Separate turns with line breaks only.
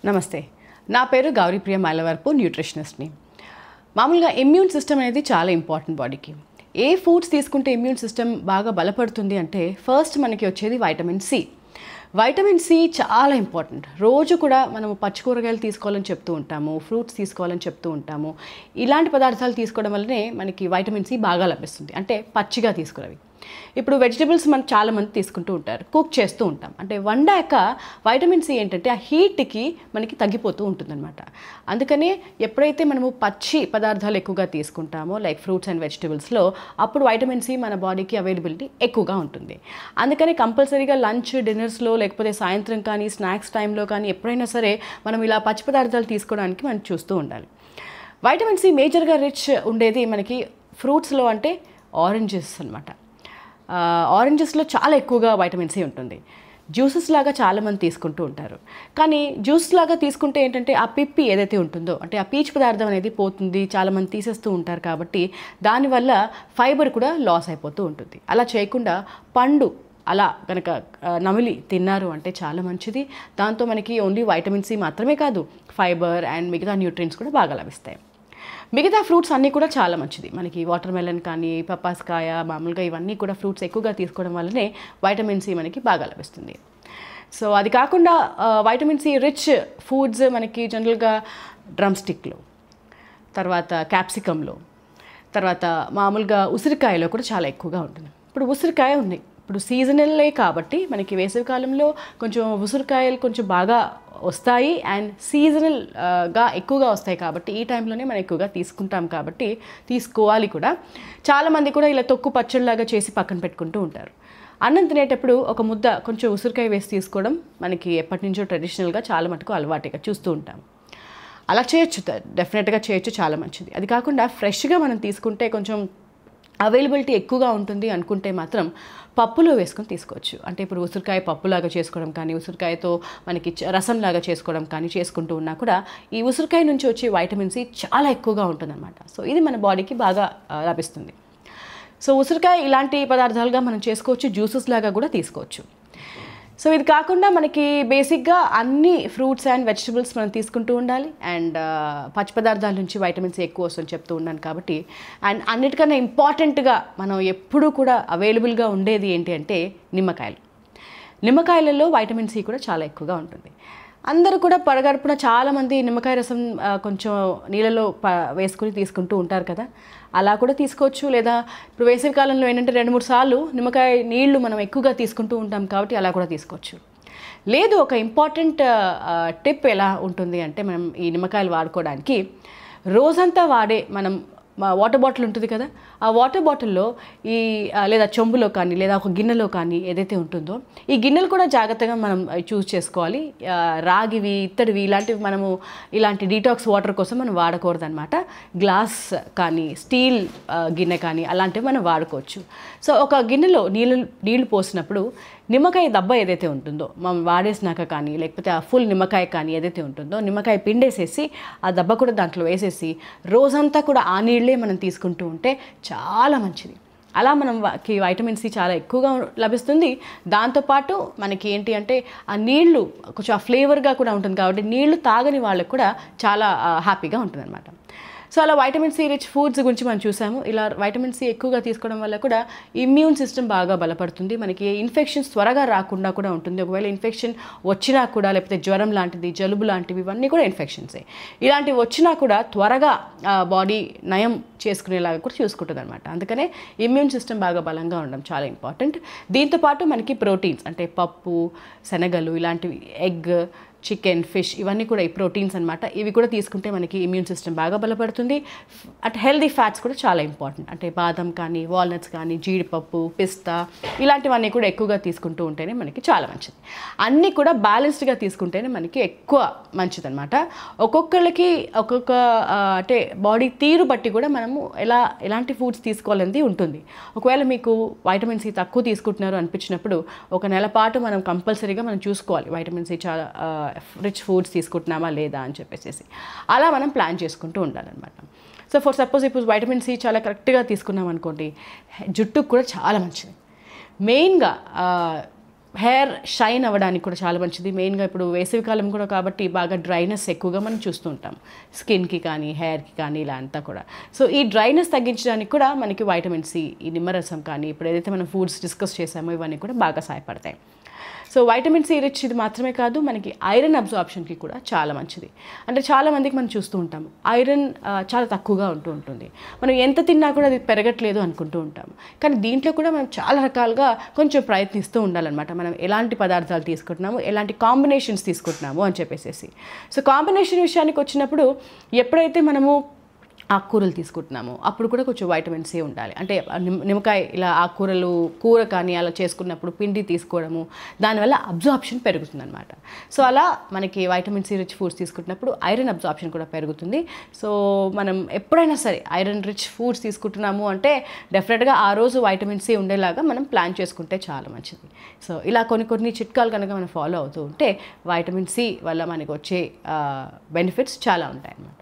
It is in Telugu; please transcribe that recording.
నమస్తే, నా పేరు గౌరీప్రియ మైలవరపు, న్యూట్రిషనిస్ట్ని. మామూలుగా ఇమ్యూన్ సిస్టమ్ అనేది చాలా ఇంపార్టెంట్ బాడీకి. ఏ ఫుడ్స్ తీసుకుంటే ఇమ్యూన్ సిస్టమ్ బాగా బలపడుతుంది అంటే ఫస్ట్ మనకి వచ్చేది వైటమిన్ సి. వైటమిన్ సి చాలా ఇంపార్టెంట్. రోజు కూడా మనము పచ్చి కూరగాయలు తీసుకోవాలని చెప్తూ ఉంటాము, ఫ్రూట్స్ తీసుకోవాలని చెప్తూ ఉంటాము. ఇలాంటి పదార్థాలు తీసుకోవడం వల్లనే మనకి వైటమిన్ సి బాగా లభిస్తుంది, అంటే పచ్చిగా తీసుకున్నవి. ఇప్పుడు వెజిటబుల్స్ మనం చాలామంది తీసుకుంటూ ఉంటారు, కుక్ చేస్తూ ఉంటాం. అంటే వండాక వైటమిన్ సి ఏంటంటే ఆ హీట్కి మనకి తగ్గిపోతూ ఉంటుందన్నమాట. అందుకనే ఎప్పుడైతే మనము పచ్చి పదార్థాలు ఎక్కువగా తీసుకుంటామో లైక్ ఫ్రూట్స్ అండ్ వెజిటబుల్స్లో, అప్పుడు వైటమిన్ సి మన బాడీకి అవైలబిలిటీ ఎక్కువగా ఉంటుంది. అందుకని కంపల్సరీగా లంచ్, డిన్నర్స్లో లేకపోతే సాయంత్రం కానీ స్నాక్స్ టైంలో కానీ ఎప్పుడైనా సరే మనం ఇలా పచ్చి పదార్థాలు తీసుకోవడానికి మనం చూస్తూ ఉండాలి. వైటమిన్ సి మేజర్గా రిచ్ ఉండేది మనకి ఫ్రూట్స్లో, అంటే ఆరెంజెస్ అనమాట. ఆరెంజెస్లో చాలా ఎక్కువగా వైటమిన్ సి ఉంటుంది. జ్యూసెస్ లాగా చాలామంది తీసుకుంటూ ఉంటారు, కానీ జ్యూస్ లాగా తీసుకుంటే ఏంటంటే ఆ పిప్పి ఏదైతే ఉంటుందో, అంటే ఆ పీచు పదార్థం అనేది పోతుంది, చాలామంది తీసేస్తూ ఉంటారు. కాబట్టి దానివల్ల ఫైబర్ కూడా లాస్ అయిపోతూ ఉంటుంది. అలా చేయకుండా పండు అలా కనుక నమిలి తిన్నారు అంటే చాలా మంచిది. దాంతో మనకి ఓన్లీ వైటమిన్ సి మాత్రమే కాదు, ఫైబర్ అండ్ మిగతా న్యూట్రియంట్స్ కూడా బాగా లభిస్తాయి. మిగతా ఫ్రూట్స్ అన్నీ కూడా చాలా మంచిది. మనకి వాటర్ మెలన్ కానీ, పపాస్కాయ, మామూలుగా ఇవన్నీ కూడా ఫ్రూట్స్ ఎక్కువగా తీసుకోవడం వల్లనే వైటమిన్ సి మనకి బాగా లభిస్తుంది. సో అది కాకుండా వైటమిన్ సి రిచ్ ఫుడ్స్ మనకి జనరల్గా డ్రమ్ స్టిక్లో, తర్వాత క్యాప్సికంలో, తర్వాత మామూలుగా ఉసిరికాయలో కూడా చాలా ఎక్కువగా ఉంటుంది. ఇప్పుడు ఉసిరికాయ ఉన్నాయి, ఇప్పుడు సీజనల్లే కాబట్టి మనకి వేసవికాలంలో కొంచెం ఉసిరికాయలు కొంచెం బాగా వస్తాయి అండ్ సీజనల్గా ఎక్కువగా వస్తాయి. కాబట్టి ఈ టైంలోనే మనం ఎక్కువగా తీసుకుంటాం, కాబట్టి తీసుకోవాలి కూడా. చాలామంది కూడా ఇలా తొక్కు పచ్చడిలాగా చేసి పక్కన పెట్టుకుంటూ ఉంటారు. అన్నం తినేటప్పుడు ఒక ముద్ద కొంచెం ఉసిరికాయ వేసి తీసుకోవడం మనకి ఎప్పటి నుంచో ట్రెడిషనల్గా చాలా మటుకు అలవాటుగా చూస్తూ ఉంటాం. అలా చేయొచ్చు, డెఫినెట్గా చేయొచ్చు, చాలా మంచిది. అది కాకుండా ఫ్రెష్గా మనం తీసుకుంటే కొంచెం అవైలబిలిటీ ఎక్కువగా ఉంటుంది అనుకుంటే మాత్రం పప్పులో వేసుకొని తీసుకోవచ్చు. అంటే ఇప్పుడు ఉసిరికాయ పప్పులాగా చేసుకోవడం కానీ, ఉసిరికాయతో మనకి రసంలాగా చేసుకోవడం కానీ చేసుకుంటూ ఉన్నా కూడా ఈ ఉసిరికాయ నుంచి వచ్చే వైటమిన్ సి చాలా ఎక్కువగా ఉంటుందన్నమాట. సో ఇది మన బాడీకి బాగా లభిస్తుంది. సో ఉసిరికాయ ఇలాంటి పదార్థాలుగా మనం చేసుకోవచ్చు, జ్యూసెస్ లాగా కూడా తీసుకోవచ్చు. సో ఇది కాకుండా మనకి బేసిక్గా అన్ని ఫ్రూట్స్ అండ్ వెజిటబుల్స్ మనం తీసుకుంటూ ఉండాలి. అండ్ పచ్చి పదార్థాల నుంచి వైటమిన్ సి ఎక్కువ వస్తుందని చెప్తూ ఉన్నాను కాబట్టి. అండ్ అన్నిటికన్నా ఇంపార్టెంట్గా మనం ఎప్పుడూ కూడా అవైలబుల్గా ఉండేది ఏంటి అంటే నిమ్మకాయలు. నిమ్మకాయలలో వైటమిన్ సి కూడా చాలా ఎక్కువగా ఉంటుంది. అందరూ కూడా పరగడుపున చాలామంది నిమ్మకాయ రసం కొంచెం నీళ్ళలో వేసుకుని తీసుకుంటూ ఉంటారు కదా, అలా కూడా తీసుకోవచ్చు. లేదా ఇప్పుడు వేసవి కాలంలో ఏంటంటే 2-3 సార్లు నిమ్మకాయ నీళ్లు మనం ఎక్కువగా తీసుకుంటూ ఉంటాం కాబట్టి అలా కూడా తీసుకోవచ్చు. లేదు, ఒక ఇంపార్టెంట్ టిప్ ఎలా ఉంటుంది అంటే మనం ఈ నిమ్మకాయలు వాడుకోవడానికి రోజంతా వాడే మనం వాటర్ బాటిల్ ఉంటుంది కదా, ఆ వాటర్ బాటిల్లో ఈ లేదా చెంబులో కానీ లేదా ఒక గిన్నెలో కానీ ఏదైతే ఉంటుందో, ఈ గిన్నెలు కూడా జాగ్రత్తగా మనం చూస్ చేసుకోవాలి. రాగివి, ఇత్తడివి ఇలాంటివి మనము ఇలాంటి డీటాక్స్ వాటర్ కోసం మనం వాడకూడదు అనమాట. గ్లాస్ కానీ స్టీల్ గిన్నె కానీ అలాంటివి మనం వాడుకోవచ్చు. సో ఒక గిన్నెలో నీళ్ళు పోసినప్పుడు నిమ్మకాయ దబ్బ ఏదైతే ఉంటుందో మనం వాడేసినాక కానీ, లేకపోతే ఆ ఫుల్ నిమ్మకాయ కానీ ఏదైతే ఉంటుందో, నిమ్మకాయ పిండేసేసి ఆ దబ్బ కూడా దాంట్లో వేసేసి రోజంతా కూడా ఆ నీళ్ళే మనం తీసుకుంటూ ఉంటే చాలా మంచిది. అలా మనకి వైటమిన్ సి చాలా ఎక్కువగా లభిస్తుంది. దాంతోపాటు మనకి ఏంటి అంటే ఆ నీళ్లు కొంచెం ఆ ఫ్లేవర్గా కూడా ఉంటుంది కాబట్టి నీళ్లు తాగని వాళ్ళకు కూడా చాలా హ్యాపీగా ఉంటుంది అనమాట. సో అలా వైటమిన్ సి రిచ్ ఫుడ్స్ గురించి మనం చూసాము. ఇలా వైటమిన్ సి ఎక్కువగా తీసుకోవడం వల్ల కూడా ఇమ్యూన్ సిస్టమ్ బాగా బలపడుతుంది. మనకి ఇన్ఫెక్షన్స్ త్వరగా రాకుండా కూడా ఉంటుంది. ఒకవేళ ఇన్ఫెక్షన్ వచ్చినా కూడా, లేకపోతే జ్వరం లాంటిది, జలుబు లాంటివి, ఇవన్నీ కూడా ఇన్ఫెక్షన్సే. ఇలాంటివి వచ్చినా కూడా త్వరగా బాడీ నయం చేసుకునేలాగా కూడా చూసుకుంటుంది అనమాట. అందుకనే ఇమ్యూన్ సిస్టమ్ బాగా బలంగా ఉండడం చాలా ఇంపార్టెంట్. దీంతోపాటు మనకి ప్రోటీన్స్ అంటే పప్పు, శనగలు ఇలాంటివి, ఎగ్, చికెన్, ఫిష్ ఇవన్నీ కూడా ఈ ప్రోటీన్స్ అనమాట. ఇవి కూడా తీసుకుంటే మనకి ఇమ్యూన్ సిస్టమ్ బాగా బలపడుతుంది. అట్ హెల్దీ ఫ్యాట్స్ కూడా చాలా ఇంపార్టెంట్. అంటే బాదం కానీ, వాల్నట్స్ కానీ, జీడిపప్పు, పిస్తా ఇలాంటివన్నీ కూడా ఎక్కువగా తీసుకుంటూ ఉంటేనే మనకి చాలా మంచిది. అన్నీ కూడా బ్యాలెన్స్డ్గా తీసుకుంటేనే మనకి ఎక్కువ మంచిది అనమాట. ఒక్కొక్కళ్ళకి ఒక్కొక్క అంటే బాడీ తీరు బట్టి కూడా మనము ఎలాంటి ఫుడ్స్ తీసుకోవాలనేది ఉంటుంది. ఒకవేళ మీకు వైటమిన్ సి తక్కువ తీసుకుంటున్నారు అనిపించినప్పుడు ఒక నెల పాటు మనం కంపల్సరీగా మనం చూసుకోవాలి వైటమిన్ సి చాలా రిచ్ ఫుడ్స్ తీసుకుంటున్నామా లేదా అని చెప్పేసి. అలా మనం ప్లాన్ చేసుకుంటూ ఉండాలన్నమాట. సో ఫర్ సపోజ్ ఇప్పుడు వైటమిన్ సి చాలా కరెక్ట్గా తీసుకున్నాం అనుకోండి, జుట్టుకు కూడా చాలా మంచిది. మెయిన్గా హెయిర్ షైన్ అవ్వడానికి కూడా చాలా మంచిది. మెయిన్గా ఇప్పుడు వేసవికాలం కూడా కాబట్టి బాగా డ్రైనెస్ ఎక్కువగా మనం చూస్తూ ఉంటాం స్కిన్కి కానీ హెయిర్కి కానీ ఇలా అంతా కూడా. సో ఈ డ్రైనెస్ తగ్గించడానికి కూడా మనకి వైటమిన్ సి, ఈ నిమ్మరసం కానీ ఇప్పుడు ఏదైతే మనం ఫుడ్స్ డిస్కస్ చేసామో ఇవన్నీ కూడా బాగా సహాయపడతాయి. సో వైటమిన్ సి రిచ్ ఇది మాత్రమే కాదు, మనకి ఐరన్ అబ్జార్ప్షన్కి కూడా చాలా మంచిది. అంటే చాలామందికి మనం చూస్తూ ఉంటాము ఐరన్ చాలా తక్కువగా ఉంటుంది. మనం ఎంత తిన్నా కూడా అది పెరగట్లేదు అనుకుంటూ ఉంటాము. కానీ దీంట్లో కూడా మనం చాలా రకాలుగా కొంచెం ప్రయత్నిస్తూ ఉండాలన్నమాట. మనం ఎలాంటి పదార్థాలు తీసుకుంటున్నాము, ఎలాంటి కాంబినేషన్స్ తీసుకుంటున్నాము అని చెప్పేసి. సో కాంబినేషన్ విషయానికి వచ్చినప్పుడు ఎప్పుడైతే మనము ఆకుకూరలు తీసుకుంటున్నాము అప్పుడు కూడా కొంచెం వైటమిన్ సి ఉండాలి. అంటే నిమ్మకాయ ఇలా ఆకుకూరలు కూర కానీ అలా చేసుకున్నప్పుడు పిండి తీసుకోవడము, దానివల్ల అబ్జార్ప్షన్ పెరుగుతుంది అనమాట. సో అలా మనకి వైటమిన్ సి రిచ్ ఫుడ్స్ తీసుకుంటున్నప్పుడు ఐరన్ అబ్జార్ప్షన్ కూడా పెరుగుతుంది. సో మనం ఎప్పుడైనా సరే ఐరన్ రిచ్ ఫుడ్స్ తీసుకుంటున్నాము అంటే డెఫినెట్గా ఆ రోజు వైటమిన్ సి ఉండేలాగా మనం ప్లాన్ చేసుకుంటే చాలా మంచిది. సో ఇలా కొన్ని చిట్కాలు కనుక మనం ఫాలో అవుతూ ఉంటే వైటమిన్ సి వల్ల మనకు వచ్చే బెనిఫిట్స్ చాలా ఉంటాయి అన్నమాట.